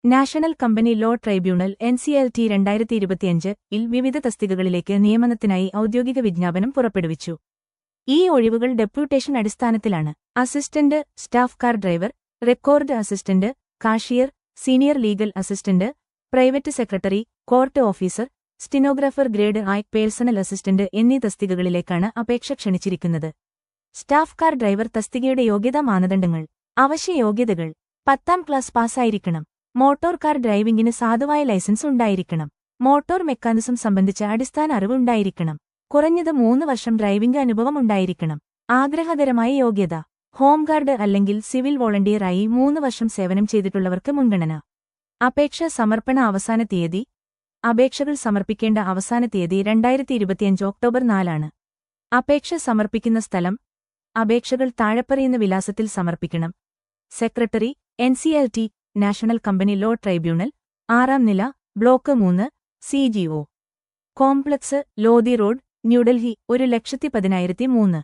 National company law tribunal NCLT 2025 ഇൽ വിവിധ തസ്തികകളിലേക്ക് നിയമനത്തിനായി ഔദ്യോഗിക വിജ്ഞാപനം പുറപ്പെടുവിച്ചു. ഈ ഒഴിവുകൾ ഡെപ്യൂട്ടേഷൻ അടിസ്ഥാനത്തിലാണ്. Assistant, staff car driver, record assistant, cashier, senior legal assistant, private secretary, court officer, stenographer grade I personal assistant എന്നീ തസ്തികകളിലേക്കാണ് അപേക്ഷ ക്ഷണിച്ചിരിക്കുന്നത്. സ്റ്റാഫ് കാർ ഡ്രൈവർ തസ്തികയുടെ യോഗ്യതാ മാനദണ്ഡങ്ങൾ. അവശ്യ യോഗ്യതകൾ: 10ാം ക്ലാസ് പാസ്സായിരിക്കണം. മോട്ടോർ കാർ ഡ്രൈവിംഗിന് സാധുവായ ലൈസൻസ് ഉണ്ടായിരിക്കണം. മോട്ടോർ മെക്കാനിസം സംബന്ധിച്ച അടിസ്ഥാന അറിവ് ഉണ്ടായിരിക്കണം. കുറഞ്ഞത് 3 വർഷം ഡ്രൈവിംഗ് അനുഭവം ഉണ്ടായിരിക്കണം. ആഗ്രഹകരമായ യോഗ്യത: ഹോംഗാർഡ് അല്ലെങ്കിൽ സിവിൽ വോളണ്ടിയർ ആയി 3 വർഷം സേവനം ചെയ്തിട്ടുള്ളവർക്ക് മുൻഗണന. അപേക്ഷ സമർപ്പണ അവസാന തീയതി: അപേക്ഷകൾ സമർപ്പിക്കേണ്ട അവസാന തീയതി 2025 ഒക്ടോബർ 4 ആണ്. അപേക്ഷ സമർപ്പിക്കുന്ന സ്ഥലം: അപേക്ഷകൾ താഴെപ്പറയുന്ന വിലാസത്തിൽ സമർപ്പിക്കണം. Secretary, NCLT, national company law tribunal, 6ാം നില, block 3, CGO complex, Lodhi road, New Delhi 1,10,003.